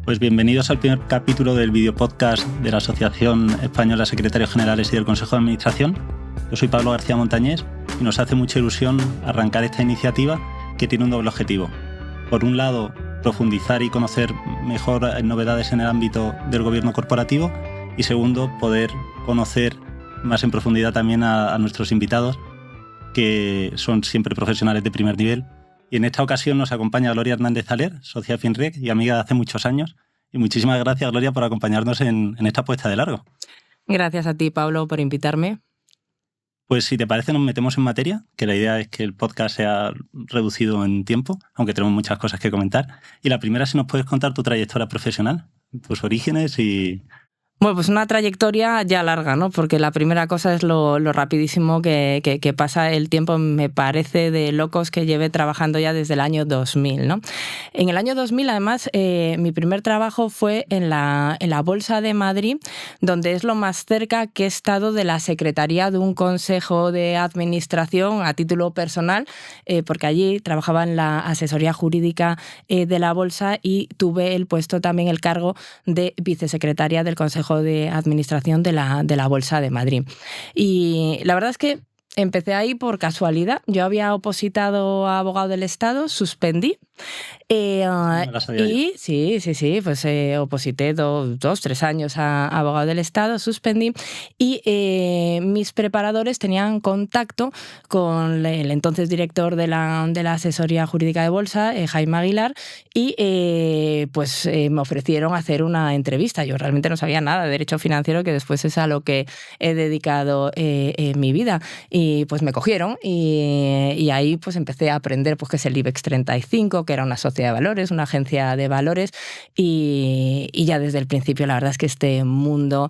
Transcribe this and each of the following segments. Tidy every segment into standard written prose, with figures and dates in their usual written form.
Pues bienvenidos al primer capítulo del videopodcast de la Asociación Española de Secretarios Generales y del Consejo de Administración. Yo soy Pablo García Montañés y nos hace mucha ilusión arrancar esta iniciativa que tiene un doble objetivo. Por un lado, profundizar y conocer mejor novedades en el ámbito del gobierno corporativo y segundo, poder conocer más en profundidad también a nuestros invitados, que son siempre profesionales de primer nivel. Y en esta ocasión nos acompaña Gloria Hernández Aler, socia de Finreg y amiga de hace muchos años. Y muchísimas gracias, Gloria, por acompañarnos en esta puesta de largo. Gracias a ti, Pablo, por invitarme. Pues si te parece nos metemos en materia, que la idea es que el podcast sea reducido en tiempo, aunque tenemos muchas cosas que comentar. Y la primera, si nos puedes contar tu trayectoria profesional, tus orígenes y... Bueno, pues una trayectoria ya larga, ¿no? Porque la primera cosa es lo rapidísimo que pasa el tiempo. Me parece de locos que lleve trabajando ya desde el año 2000, ¿no? En el año 2000, además, mi primer trabajo fue en la Bolsa de Madrid, donde es lo más cerca que he estado de la secretaría de un consejo de administración a título personal, porque allí trabajaba en la asesoría jurídica de la Bolsa y tuve el puesto también el cargo de vicesecretaria del Consejo de Administración de la Bolsa de Madrid. Y la verdad es que empecé ahí por casualidad. Yo había opositado a abogado del Estado, suspendí. Y sí, pues oposité 2-3 años a abogado del Estado, suspendí y mis preparadores tenían contacto con el entonces director de la asesoría jurídica de Bolsa, Jaime Aguilar, y me ofrecieron hacer una entrevista. Yo realmente no sabía nada de derecho financiero, que después es a lo que he dedicado mi vida, y pues me cogieron y ahí pues empecé a aprender pues qué es el IBEX 35, que era una sociedad de valores, una agencia de valores, y ya desde el principio la verdad es que este mundo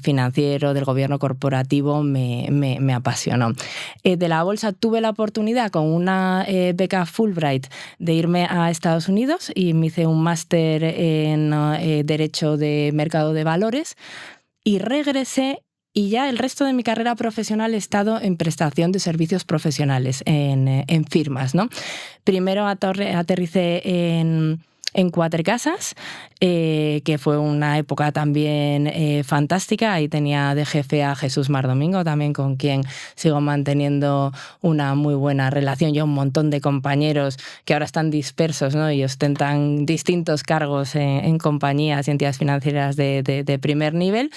financiero del gobierno corporativo me apasionó. De la bolsa tuve la oportunidad con una beca Fulbright de irme a Estados Unidos y me hice un máster en Derecho de Mercado de Valores y regresé. Y ya el resto de mi carrera profesional he estado en prestación de servicios profesionales, en firmas, ¿no? Primero aterricé en Quatre Casas, que fue una época también fantástica. Ahí tenía de jefe a Jesús Mardomingo, también con quien sigo manteniendo una muy buena relación. Y un montón de compañeros que ahora están dispersos, ¿no? Y ostentan distintos cargos en compañías y entidades financieras de primer nivel.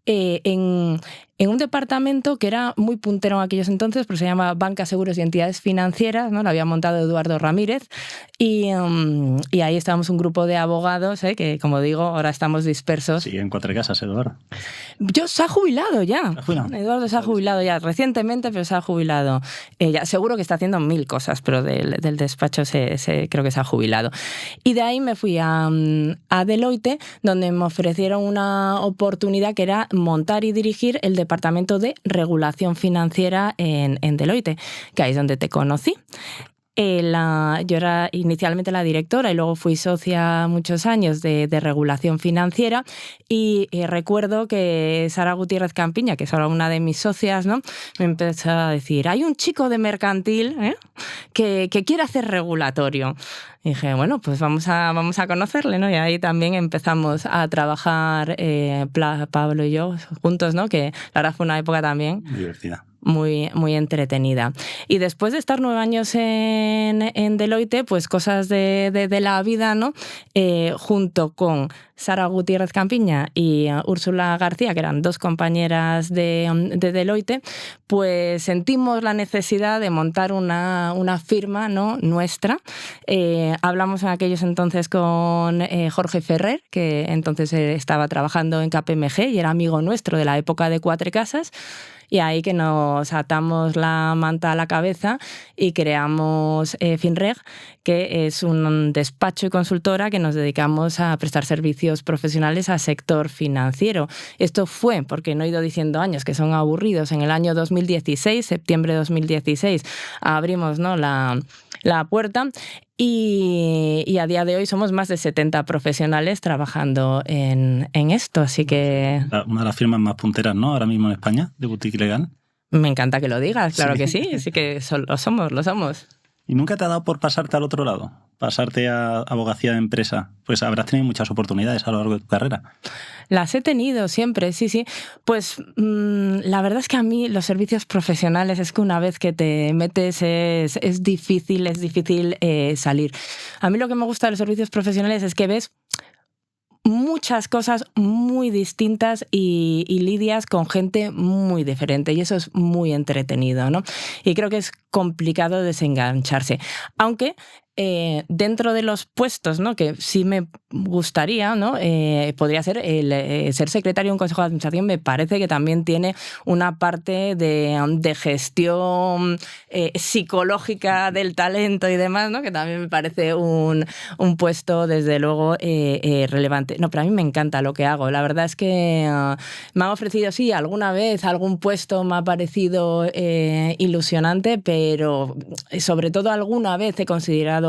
En un departamento que era muy puntero en aquellos entonces, pero se llama Banca, Seguros y Entidades Financieras, ¿no? Lo había montado Eduardo Ramírez y ahí estábamos un grupo de abogados, que, como digo, ahora estamos dispersos. Sí, en Quatre Casas, Eduardo. Se ha jubilado ya. Bueno, Eduardo se ha jubilado ya recientemente, pero se ha jubilado. Ya, seguro que está haciendo 1000 cosas, pero del despacho creo que se ha jubilado. Y de ahí me fui a Deloitte, donde me ofrecieron una oportunidad que era montar y dirigir el departamento de regulación financiera en Deloitte, que ahí es donde te conocí. Yo era inicialmente la directora y luego fui socia muchos años de regulación financiera y recuerdo que Sara Gutiérrez Campiña, que es ahora una de mis socias, ¿no? Me empezó a decir, hay un chico de mercantil que quiere hacer regulatorio. Y dije, bueno, pues vamos a conocerle, ¿no? Y ahí también empezamos a trabajar Pablo y yo juntos, ¿no? Que la verdad fue una época también divertida. Muy, muy entretenida. Y después de estar 9 años en Deloitte, pues cosas de la vida, ¿no? Junto con Sara Gutiérrez Campiña y Úrsula García, que eran 2 compañeras de Deloitte, pues sentimos la necesidad de montar una firma, ¿no? Nuestra. Hablamos en aquellos entonces con Jorge Ferrer, que entonces estaba trabajando en KPMG y era amigo nuestro de la época de Quatre Casas. Y ahí que nos atamos la manta a la cabeza y creamos Finreg, que es un despacho y consultora que nos dedicamos a prestar servicios profesionales al sector financiero. Esto fue, porque no he ido diciendo años que son aburridos, en el año 2016, septiembre de 2016, abrimos, ¿no? la puerta. Y a día de hoy somos más de 70 profesionales trabajando en esto, así que... Una de las firmas más punteras, ¿no? Ahora mismo en España, de boutique legal. Me encanta que lo digas, claro Sí. que sí, así que lo somos. ¿Y nunca te ha dado por pasarte al otro lado? pasarte a abogacía de empresa, pues habrás tenido muchas oportunidades a lo largo de tu carrera. Las he tenido siempre, sí, sí. Pues la verdad es que a mí los servicios profesionales es que una vez que te metes es difícil salir. A mí lo que me gusta de los servicios profesionales es que ves muchas cosas muy distintas y lidias con gente muy diferente, y eso es muy entretenido, ¿no? Y creo que es complicado desengancharse. Aunque dentro de los puestos, ¿no?, que sí me gustaría, ¿no?, podría ser ser secretario de un consejo de administración. Me parece que también tiene una parte de gestión psicológica del talento y demás, ¿no?, que también me parece un puesto desde luego relevante. No, pero a mí me encanta lo que hago. La verdad es que me han ofrecido, sí, alguna vez algún puesto me ha parecido ilusionante, pero sobre todo alguna vez he considerado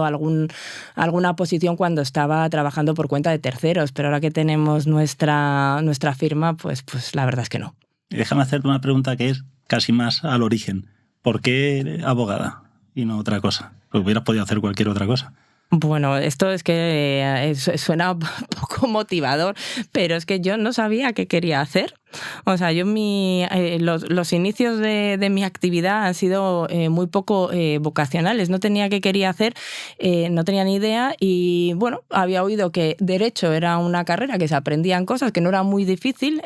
alguna posición cuando estaba trabajando por cuenta de terceros, pero ahora que tenemos nuestra firma, pues la verdad es que no. Y déjame hacerte una pregunta que es casi más al origen. ¿Por qué abogada y no otra cosa? Porque hubieras podido hacer cualquier otra cosa. Bueno, esto es que suena poco motivador, pero es que yo no sabía qué quería hacer. O sea, yo los inicios de mi actividad han sido muy poco vocacionales. No tenía qué quería hacer, no tenía ni idea, y bueno, había oído que Derecho era una carrera que se aprendían cosas, que no era muy difícil.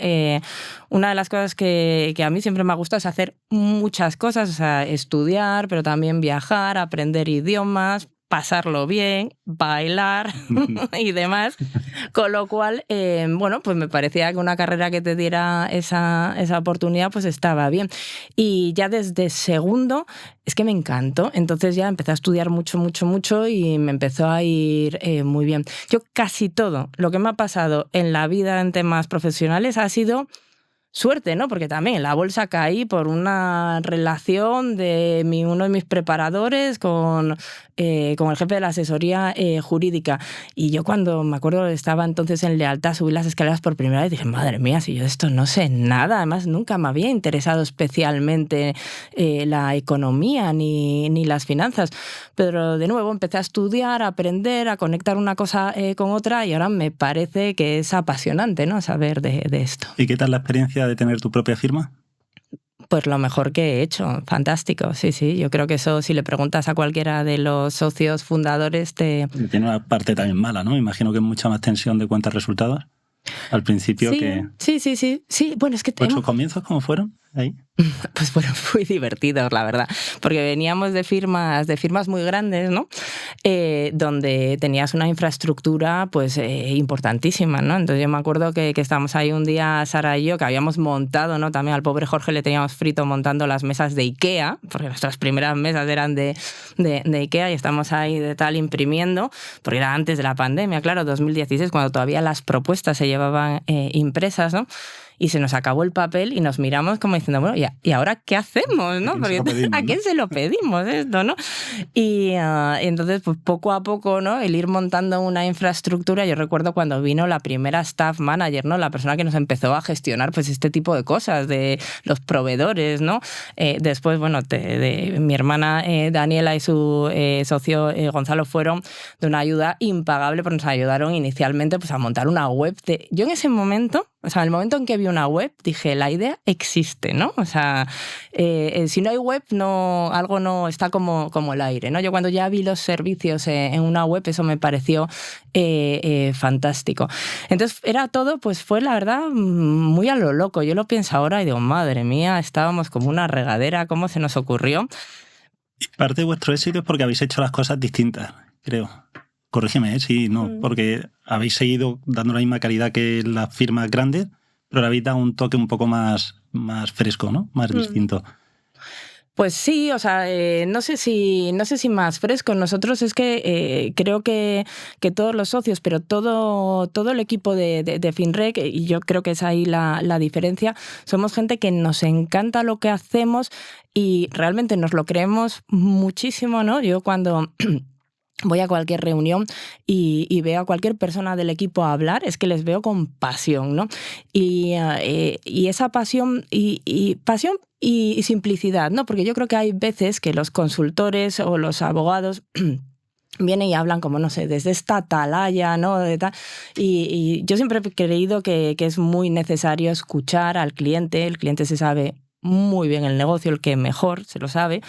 Una de las cosas que a mí siempre me ha gustado es hacer muchas cosas, o sea, estudiar, pero también viajar, aprender idiomas, pasarlo bien, bailar y demás, con lo cual, bueno, pues me parecía que una carrera que te diera esa oportunidad pues estaba bien. Y ya desde segundo es que me encantó, entonces ya empecé a estudiar mucho y me empezó a ir muy bien. Yo casi todo lo que me ha pasado en la vida en temas profesionales ha sido suerte, ¿no? Porque también en la bolsa caí por una relación de uno de mis preparadores con el jefe de la asesoría jurídica. Y yo, cuando me acuerdo, estaba entonces en Lealtad, subí las escaleras por primera vez y dije, madre mía, si yo de esto no sé nada. Además, nunca me había interesado especialmente la economía ni las finanzas. Pero de nuevo empecé a estudiar, a aprender, a conectar una cosa con otra, y ahora me parece que es apasionante, ¿no?, saber de esto. ¿Y qué tal la experiencia de tener tu propia firma? Pues lo mejor que he hecho, fantástico, sí, sí. Yo creo que eso, si le preguntas a cualquiera de los socios fundadores, Tiene una parte también mala, ¿no? Imagino que es mucha más tensión de cuentas resultados al principio. Sí. Sí, bueno, es que... ¿Sus comienzos cómo fueron ahí? Pues fueron muy divertidos, la verdad, porque veníamos de firmas muy grandes, ¿no? Donde tenías una infraestructura pues importantísima, ¿no? Entonces yo me acuerdo que estábamos ahí un día, Sara y yo, que habíamos montado, ¿no? También al pobre Jorge le teníamos frito montando las mesas de IKEA, porque nuestras primeras mesas eran de IKEA, y estamos ahí de tal imprimiendo, porque era antes de la pandemia, claro, 2016, cuando todavía las propuestas se llevaban impresas, ¿no? Y se nos acabó el papel y nos miramos como diciendo, bueno, ¿y ahora qué hacemos, no? Porque ¿a quién se lo pedimos esto, no? Y entonces, pues poco a poco, ¿no?, el ir montando una infraestructura. Yo recuerdo cuando vino la primera staff manager, ¿no?, la persona que nos empezó a gestionar pues este tipo de cosas, de los proveedores, ¿no? Después, bueno, mi hermana Daniela y su socio Gonzalo fueron de una ayuda impagable, porque nos ayudaron inicialmente pues a montar una web. Yo en ese momento, o sea, en el momento en que vi una web, dije, la idea existe, ¿no? O sea, si no hay web, algo no está como el aire, ¿no? Yo cuando ya vi los servicios en una web, eso me pareció fantástico. Entonces, era todo, pues fue la verdad muy a lo loco. Yo lo pienso ahora y digo, madre mía, estábamos como una regadera, ¿cómo se nos ocurrió? Y parte de vuestro éxito es porque habéis hecho las cosas distintas, creo. Corrígeme, sí, no, porque habéis seguido dando la misma calidad que las firmas grandes, pero le habéis dado un toque un poco más fresco, ¿no? Más distinto. Pues sí, o sea, no sé si más fresco. Nosotros es que creo que todos los socios, pero todo el equipo de FinRec, y yo creo que es ahí la diferencia, somos gente que nos encanta lo que hacemos y realmente nos lo creemos muchísimo, ¿no? Yo cuando voy a cualquier reunión y veo a cualquier persona del equipo hablar, es que les veo con pasión, ¿no? Y esa pasión y simplicidad, ¿no? Porque yo creo que hay veces que los consultores o los abogados vienen y hablan como, no sé, desde esta atalaya, ¿no? Y yo siempre he creído que es muy necesario escuchar al cliente. El cliente se sabe muy bien el negocio, el que mejor se lo sabe.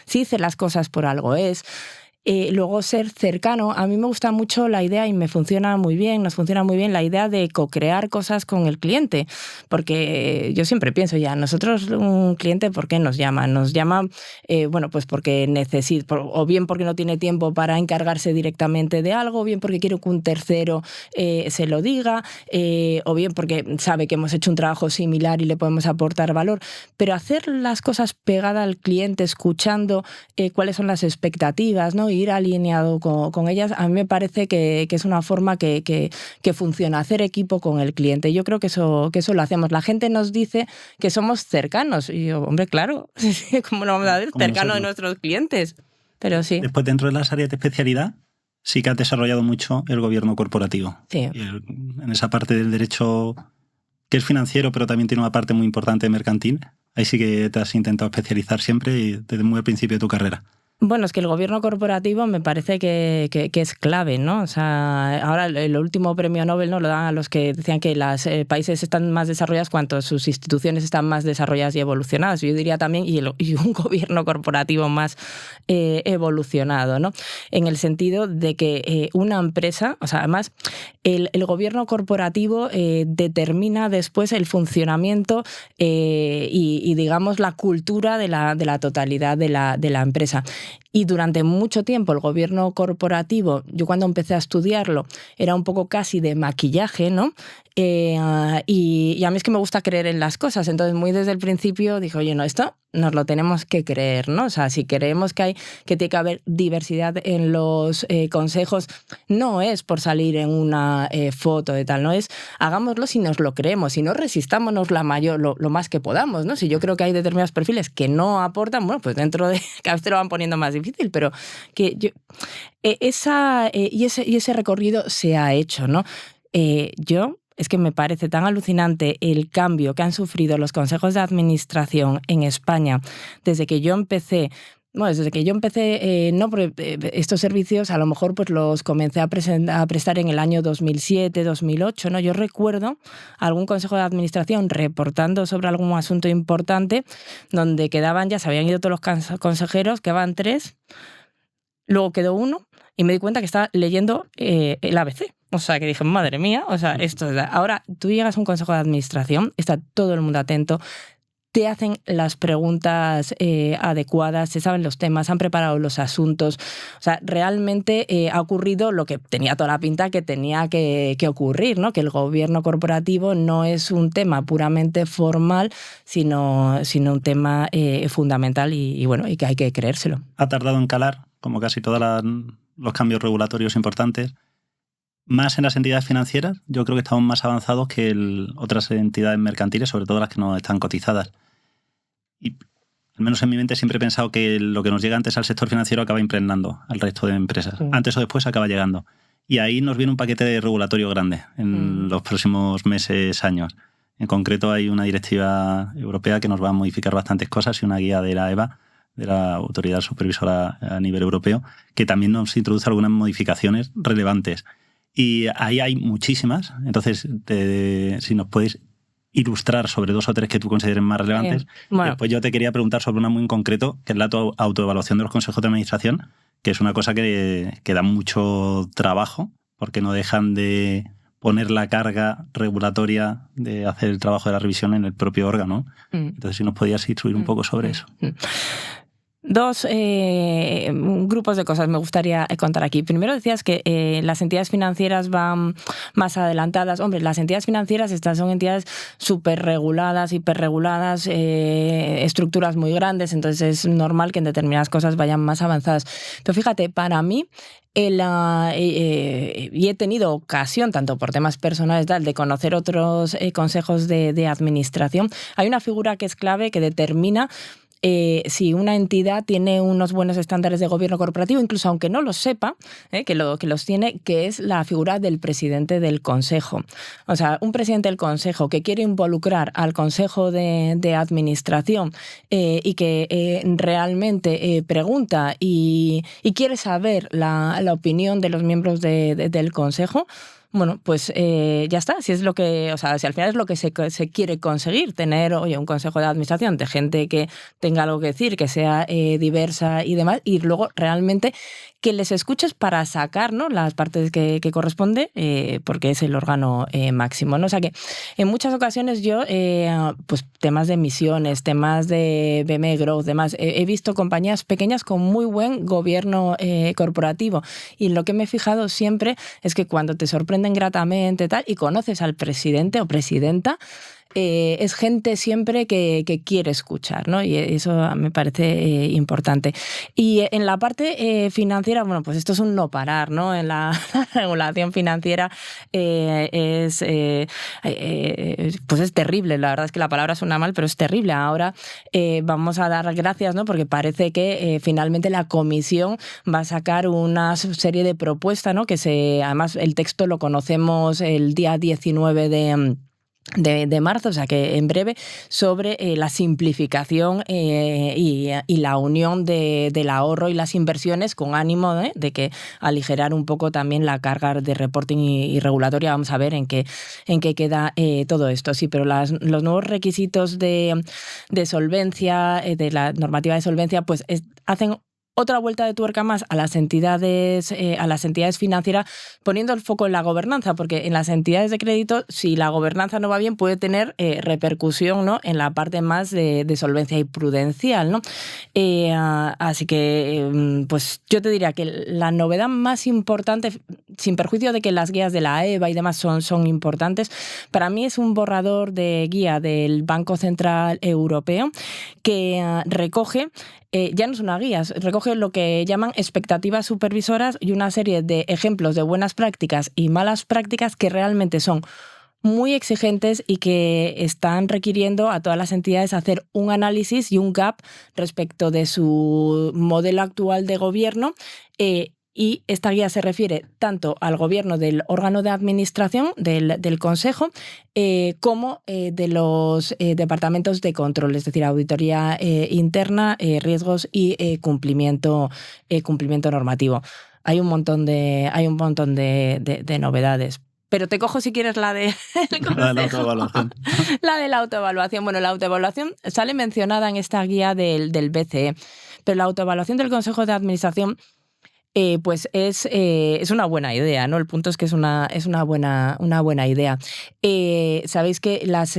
Si dice las cosas por algo es. Luego ser cercano. A mí me gusta mucho la idea y nos funciona muy bien la idea de co-crear cosas con el cliente, porque yo siempre pienso ya, nosotros un cliente, ¿por qué nos llama? Nos llama, bueno, pues porque necesita, o bien porque no tiene tiempo para encargarse directamente de algo, o bien porque quiere que un tercero se lo diga, o bien porque sabe que hemos hecho un trabajo similar y le podemos aportar valor, pero hacer las cosas pegada al cliente, escuchando cuáles son las expectativas, ¿no? Ir alineado con ellas, a mí me parece que es una forma que funciona, hacer equipo con el cliente. Yo creo que eso lo hacemos. La gente nos dice que somos cercanos. Y yo, hombre, claro, ¿cómo no vamos a decir cercanos de nuestros clientes? Pero sí. Después, dentro de las áreas de especialidad, sí que has desarrollado mucho el gobierno corporativo. Sí. Y en esa parte del derecho que es financiero, pero también tiene una parte muy importante mercantil, ahí sí que te has intentado especializar siempre y desde muy al principio de tu carrera. Bueno, es que el gobierno corporativo me parece que es clave, ¿no? O sea, ahora el último premio Nobel, ¿no?, lo dan a los que decían que los países están más desarrollados cuanto sus instituciones están más desarrolladas y evolucionadas. Yo diría también, y un gobierno corporativo más evolucionado, ¿no? En el sentido de que una empresa, o sea, además, el gobierno corporativo determina después el funcionamiento y, digamos, la cultura de la totalidad de la empresa. Y durante mucho tiempo el gobierno corporativo, yo cuando empecé a estudiarlo, era un poco casi de maquillaje, ¿no? Y a mí es que me gusta creer en las cosas, entonces muy desde el principio dije, oye, no, esto nos lo tenemos que creer, ¿no? O sea, si creemos que tiene que haber diversidad en los consejos, no es por salir en una foto de tal, no es hagámoslo si nos lo creemos, si no resistámonos lo más que podamos, ¿no? Si yo creo que hay determinados perfiles que no aportan, bueno, pues dentro de cada vez te lo van poniendo más difícil, pero que yo, ese recorrido se ha hecho, ¿no? Es que me parece tan alucinante el cambio que han sufrido los consejos de administración en España desde que yo empecé. Bueno, desde que yo empecé, no, porque estos servicios a lo mejor pues los comencé a prestar en el año 2007, 2008, ¿no? Yo recuerdo algún consejo de administración reportando sobre algún asunto importante donde ya se habían ido todos los consejeros, quedaban 3, luego quedó uno y me di cuenta que estaba leyendo el ABC. O sea, que dije, madre mía, o sea, esto es... Ahora, tú llegas a un consejo de administración, está todo el mundo atento, te hacen las preguntas adecuadas, se saben los temas, han preparado los asuntos. O sea, realmente ha ocurrido lo que tenía toda la pinta que tenía que ocurrir, ¿no? Que el gobierno corporativo no es un tema puramente formal, sino un tema fundamental y bueno, y que hay que creérselo. Ha tardado en calar, como casi todos los cambios regulatorios importantes. Más en las entidades financieras, yo creo que estamos más avanzados que otras entidades mercantiles, sobre todo las que no están cotizadas. Y al menos en mi mente siempre he pensado que lo que nos llega antes al sector financiero acaba impregnando al resto de empresas. Sí. Antes o después acaba llegando. Y ahí nos viene un paquete regulatorio grande en los próximos meses, años. En concreto hay una directiva europea que nos va a modificar bastantes cosas y una guía de la EBA, de la Autoridad Supervisora a nivel europeo, que también nos introduce algunas modificaciones relevantes. Y ahí hay muchísimas. Entonces, si nos puedes ilustrar sobre 2 o 3 que tú consideres más relevantes. Bueno. Después yo te quería preguntar sobre una muy en concreto, que es la autoevaluación de los consejos de administración, que es una cosa que da mucho trabajo, porque no dejan de poner la carga regulatoria de hacer el trabajo de la revisión en el propio órgano. Entonces, si nos podías instruir un poco sobre eso. 2 grupos de cosas me gustaría contar aquí. Primero decías que las entidades financieras van más adelantadas. Hombre, las entidades financieras estas son entidades súper reguladas, hiperreguladas, estructuras muy grandes, entonces es normal que en determinadas cosas vayan más avanzadas. Pero fíjate, para mí, y he tenido ocasión, tanto por temas personales de conocer otros consejos de administración, hay una figura que es clave que determina si una entidad tiene unos buenos estándares de gobierno corporativo, incluso aunque no los sepa, que los tiene, que es la figura del presidente del Consejo. O sea, un presidente del Consejo que quiere involucrar al Consejo de Administración y que realmente pregunta y quiere saber la opinión de los miembros del Consejo, bueno, pues ya está. Si es lo que, o sea, si al final es lo que se quiere conseguir, tener, oye, un consejo de administración de gente que tenga algo que decir, que sea diversa y demás, y luego realmente que les escuches para sacar, ¿no?, las partes que corresponde, porque es el órgano máximo, ¿no? O sea que en muchas ocasiones yo, pues temas de emisiones, temas de BME Growth, demás, he visto compañías pequeñas con muy buen gobierno corporativo, y lo que me he fijado siempre es que cuando te sorprenden gratamente tal y conoces al presidente o presidenta, es gente siempre que quiere escuchar, ¿no? Y eso me parece importante. Y en la parte financiera, bueno, pues esto es un no parar, ¿no? En la regulación financiera pues es terrible. La verdad es que la palabra suena mal, pero es terrible. Ahora vamos a dar gracias, ¿no? Porque parece que finalmente la Comisión va a sacar una serie de propuestas, ¿no? Además el texto lo conocemos el día 19 de marzo, o sea que en breve, sobre la simplificación y la unión del ahorro y las inversiones, con ánimo de que aligerar un poco también la carga de reporting y regulatoria. Vamos a ver en qué queda todo esto. Sí, pero los nuevos requisitos de solvencia, de la normativa de solvencia, pues hacen otra vuelta de tuerca más a las entidades financieras, poniendo el foco en la gobernanza, porque en las entidades de crédito, si la gobernanza no va bien, puede tener repercusión, ¿no?, en la parte más de solvencia y prudencial, ¿no? Así que, pues yo te diría que la novedad más importante, sin perjuicio de que las guías de la EBA y demás son importantes, para mí es un borrador de guía del Banco Central Europeo que recoge, ya no es una guía, recoge lo que llaman expectativas supervisoras y una serie de ejemplos de buenas prácticas y malas prácticas que realmente son muy exigentes y que están requiriendo a todas las entidades hacer un análisis y un gap respecto de su modelo actual de gobierno. Y esta guía se refiere tanto al gobierno del órgano de administración del Consejo como de los departamentos de control, es decir, auditoría interna, riesgos y cumplimiento normativo. Hay un montón de novedades. Pero te cojo si quieres la de la autoevaluación. La de la autoevaluación. Bueno, la autoevaluación sale mencionada en esta guía del BCE, pero la autoevaluación del Consejo de Administración pues es una buena idea, ¿no? El punto es que es una buena idea. Sabéis que las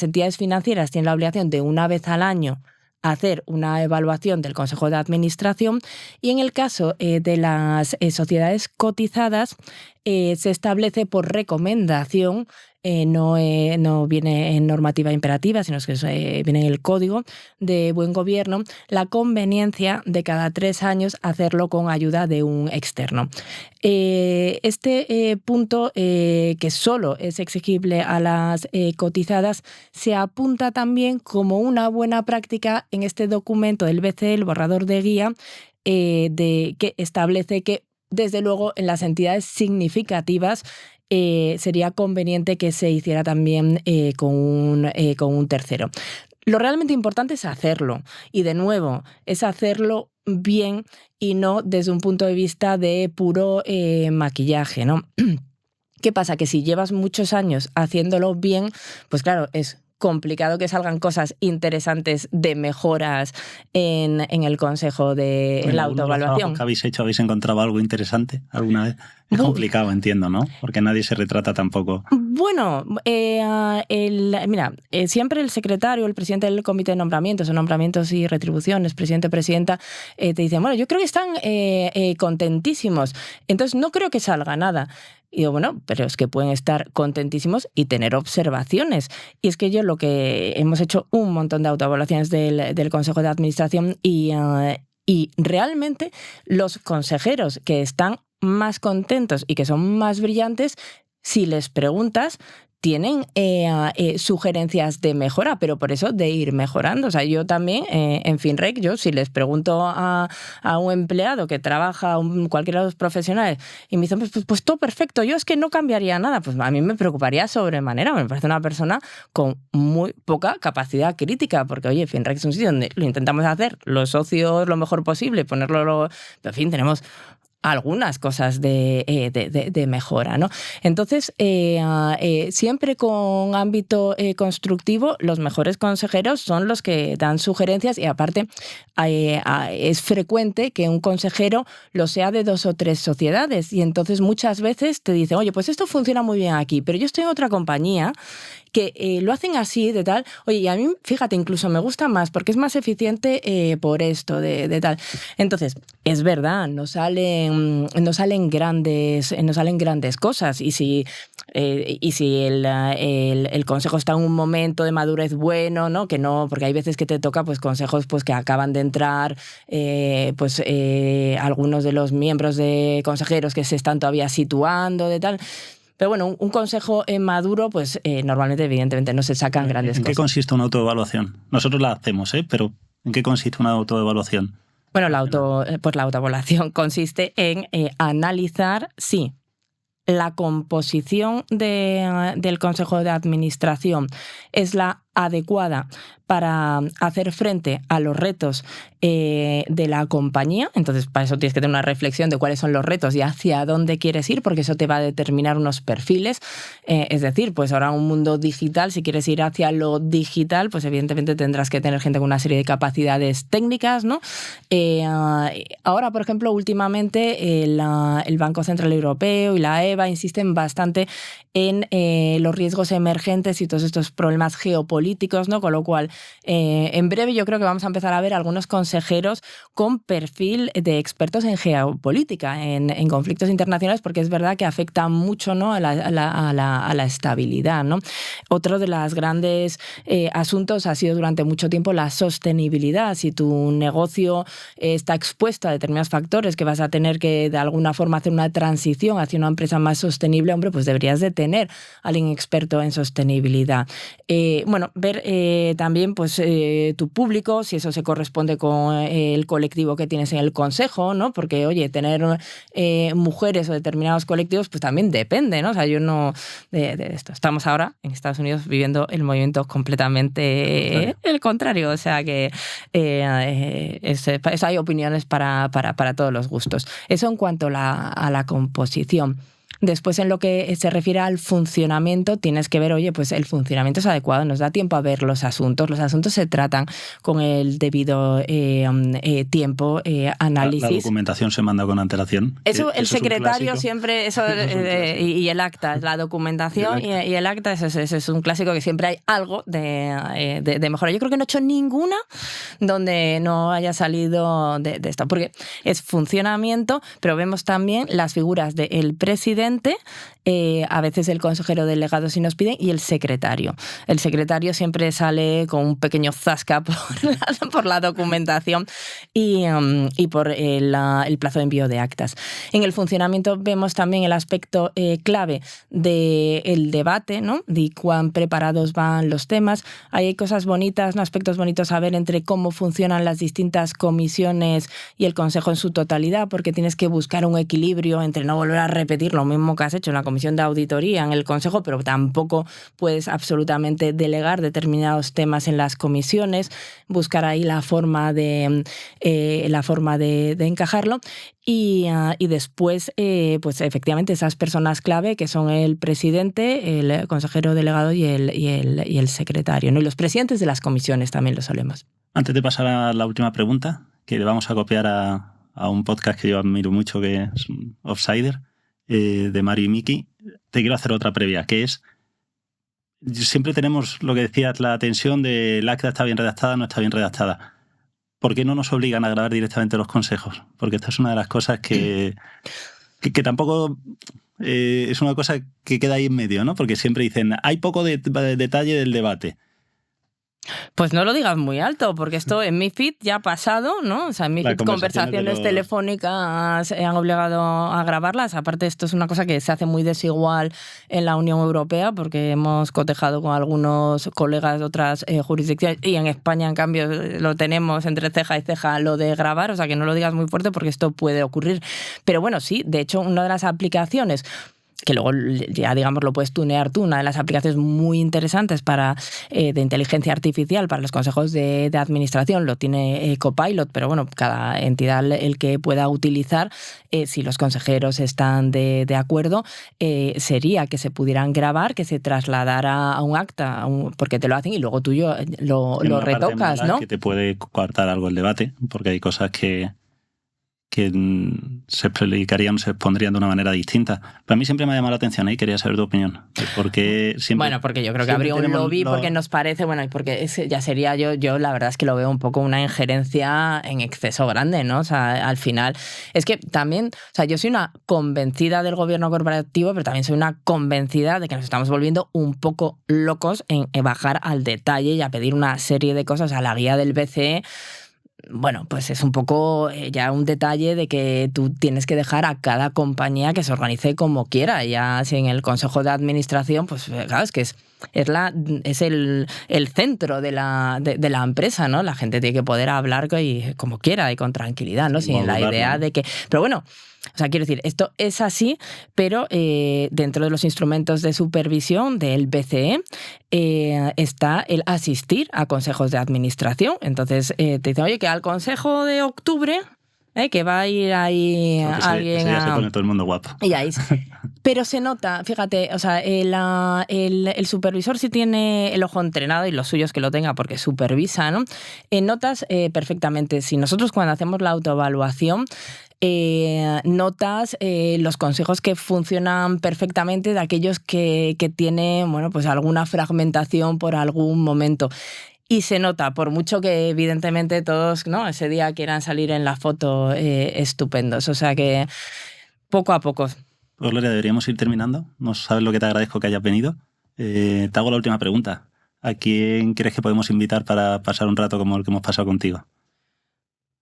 entidades financieras tienen la obligación de una vez al año hacer una evaluación del Consejo de Administración, y en el caso de las sociedades cotizadas se establece por recomendación, no viene en normativa imperativa, sino que viene en el Código de Buen Gobierno, la conveniencia de cada 3 años hacerlo con ayuda de un externo. Este punto, que solo es exigible a las cotizadas, se apunta también como una buena práctica en este documento del BCE, el borrador de guía, que establece que, desde luego, en las entidades significativas sería conveniente que se hiciera también con un tercero. Lo realmente importante es hacerlo, y de nuevo, es hacerlo bien y no desde un punto de vista de puro maquillaje, ¿no? ¿Qué pasa? Que si llevas muchos años haciéndolo bien, pues claro, es complicado que salgan cosas interesantes de mejoras en el Consejo de la autoevaluación. ¿Qué habéis hecho? ¿Habéis encontrado algo interesante alguna vez? Es complicado, entiendo, ¿no? Porque nadie se retrata tampoco. Bueno, mira, siempre el secretario, el presidente del comité de nombramientos y retribuciones, presidente o presidenta, te dicen, bueno, yo creo que están contentísimos, entonces no creo que salga nada. Y digo, bueno, pero es que pueden estar contentísimos y tener observaciones. Y es que lo que hemos hecho un montón de autoevaluaciones del Consejo de Administración y realmente los consejeros que están más contentos y que son más brillantes, si les preguntas, tienen sugerencias de mejora, pero por eso de ir mejorando. O sea, yo también en Finreg, yo si les pregunto a un empleado que trabaja, cualquiera de los profesionales, y me dicen, pues todo perfecto, yo es que no cambiaría nada, pues a mí me preocuparía sobremanera. Me parece una persona con muy poca capacidad crítica, porque oye, Finreg es un sitio donde lo intentamos hacer los socios lo mejor posible, pero en fin, tenemos algunas cosas de mejora, ¿no? Entonces, siempre con ámbito constructivo, los mejores consejeros son los que dan sugerencias y aparte es frecuente que un consejero lo sea de 2 o 3 sociedades y entonces muchas veces te dicen, oye, pues esto funciona muy bien aquí, pero yo estoy en otra compañía que lo hacen así, de tal. Oye, y a mí, fíjate, incluso me gusta más porque es más eficiente por esto, de tal. Entonces, es verdad, no salen grandes cosas. Y si el consejo está en un momento de madurez bueno, ¿no? Que no, porque hay veces que te toca pues consejos pues que acaban de entrar, algunos de los miembros de consejeros que se están todavía situando, de tal. Pero bueno, un consejo maduro, pues normalmente, evidentemente, no se sacan grandes cosas. ¿En qué consiste una autoevaluación? Nosotros la hacemos, pero ¿en qué consiste una autoevaluación? Bueno, la autoevaluación consiste en analizar si la composición del Consejo de Administración es la adecuada para hacer frente a los retos de la compañía. Entonces, para eso tienes que tener una reflexión de cuáles son los retos y hacia dónde quieres ir, porque eso te va a determinar unos perfiles. Es decir, pues ahora un mundo digital, si quieres ir hacia lo digital, pues evidentemente tendrás que tener gente con una serie de capacidades técnicas, ¿no? Ahora, por ejemplo, últimamente el Banco Central Europeo y la EBA insisten bastante en los riesgos emergentes y todos estos problemas geopolíticos, ¿no? Con lo cual, en breve yo creo que vamos a empezar a ver algunos consejeros con perfil de expertos en geopolítica, en conflictos internacionales, porque es verdad que afecta mucho, ¿no? a la estabilidad, ¿no? Otro de los grandes asuntos ha sido durante mucho tiempo la sostenibilidad. Si tu negocio está expuesto a determinados factores que vas a tener que de alguna forma hacer una transición hacia una empresa más sostenible, hombre, pues deberías de tener a alguien experto en sostenibilidad. Ver también pues tu público, si eso se corresponde con el colectivo que tienes en el consejo, ¿no? Porque, oye, tener mujeres o determinados colectivos, pues también depende, ¿no? O sea, yo no de esto. Estamos ahora en Estados Unidos viviendo el movimiento completamente el contrario. O sea que eso hay opiniones para todos los gustos. Eso en cuanto a la composición. Después, en lo que se refiere al funcionamiento, tienes que ver, oye, pues el funcionamiento es adecuado, nos da tiempo a ver los asuntos se tratan con el debido tiempo, análisis. La documentación se manda con antelación. Eso, el secretario siempre, y el acta, la documentación y el acta, eso es un clásico que siempre hay algo de mejora. Yo creo que no he hecho ninguna donde no haya salido de esto, porque es funcionamiento, pero vemos también las figuras del presidente, a veces el consejero delegado si nos piden, y el secretario. El secretario siempre sale con un pequeño zasca por la documentación y por el plazo de envío de actas. En el funcionamiento vemos también el aspecto clave del debate, ¿no? De cuán preparados van los temas. Ahí hay cosas bonitas, ¿no? Aspectos bonitos a ver entre cómo funcionan las distintas comisiones y el consejo en su totalidad, porque tienes que buscar un equilibrio entre no volver a repetir lo mismo que has hecho en la comisión de auditoría, en el consejo, pero tampoco puedes absolutamente delegar determinados temas en las comisiones, buscar ahí la forma de encajarlo y después, pues efectivamente esas personas clave que son el presidente, el consejero delegado y el secretario, ¿no? Y los presidentes de las comisiones también lo solemos. Antes de pasar a la última pregunta, que le vamos a copiar a un podcast que yo admiro mucho, que es Offsider, de Mario y Miki, te quiero hacer otra previa, que es, siempre tenemos lo que decías, la tensión de el acta está bien redactada, no está bien redactada. ¿Por qué no nos obligan a grabar directamente los consejos? Porque esta es una de las cosas que tampoco es una cosa que queda ahí en medio, ¿no? Porque siempre dicen, hay poco detalle del debate. Pues no lo digas muy alto, porque esto en MiFID ya ha pasado, ¿no? O sea, en MiFID conversaciones telefónicas han obligado a grabarlas. Aparte, esto es una cosa que se hace muy desigual en la Unión Europea, porque hemos cotejado con algunos colegas de otras jurisdicciones, y en España, en cambio, lo tenemos entre ceja y ceja lo de grabar. O sea, que no lo digas muy fuerte porque esto puede ocurrir. Pero bueno, sí, de hecho, una de las aplicaciones que luego ya, digamos, lo puedes tunear tú, una de las aplicaciones muy interesantes de inteligencia artificial para los consejos de administración, lo tiene Copilot, pero bueno, cada entidad el que pueda utilizar, si los consejeros están de acuerdo, sería que se pudieran grabar, que se trasladara a un acta, porque te lo hacen y luego tú lo retocas, ¿no? Que te puede coartar algo el debate, porque hay cosas que se explicarían, se expondrían de una manera distinta. Para mí siempre me ha llamado la atención y quería saber tu opinión. Porque yo creo que habría un lobby porque nos parece, bueno, y porque ya sería yo la verdad es que lo veo un poco una injerencia en exceso grande, ¿no? O sea, al final, es que también, o sea, yo soy una convencida del gobierno corporativo, pero también soy una convencida de que nos estamos volviendo un poco locos en bajar al detalle y a pedir una serie de cosas a la guía del BCE. Bueno, pues es un poco ya un detalle de que tú tienes que dejar a cada compañía que se organice como quiera. Ya si en el consejo de administración, pues claro, es que es el centro de la empresa, ¿no? La gente tiene que poder hablar como quiera y con tranquilidad, ¿no? Sin la idea de que... Pero bueno, o sea, quiero decir, esto es así, pero dentro de los instrumentos de supervisión del BCE está el asistir a consejos de administración. Entonces te dicen, oye, que al consejo de octubre... que va a ir ahí alguien ya se pone todo el mundo guapo. Y ahí. Pero se nota, fíjate, o sea, el supervisor sí tiene el ojo entrenado, y los suyos que lo tenga porque supervisa, ¿no? Notas perfectamente. Si nosotros cuando hacemos la autoevaluación notas los consejos que funcionan perfectamente de aquellos que tienen, bueno, pues alguna fragmentación por algún momento. Y se nota, por mucho que evidentemente todos, ¿no?, ese día quieran salir en la foto estupendos. O sea que poco a poco. Pues Gloria, deberíamos ir terminando. No sabes lo que te agradezco que hayas venido. Te hago la última pregunta. ¿A quién crees que podemos invitar para pasar un rato como el que hemos pasado contigo?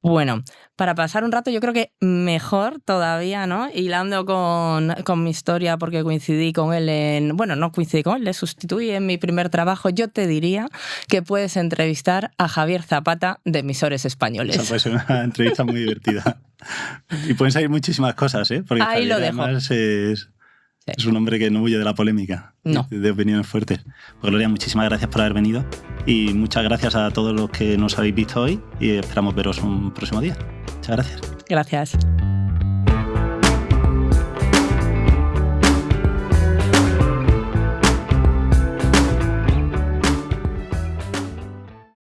Bueno, para pasar un rato yo creo que mejor todavía, ¿no? Hilando con mi historia, porque coincidí con él no coincidí con él, le sustituí en mi primer trabajo. Yo te diría que puedes entrevistar a Javier Zapata de Emisores Españoles. Esa puede ser una entrevista muy divertida. Y pueden salir muchísimas cosas, ¿eh? Porque ahí Javier, lo dejo. Además es un hombre que no huye de la polémica, no, de opiniones fuertes. Pues Gloria, muchísimas gracias por haber venido y muchas gracias a todos los que nos habéis visto hoy y esperamos veros un próximo día. Muchas gracias. Gracias.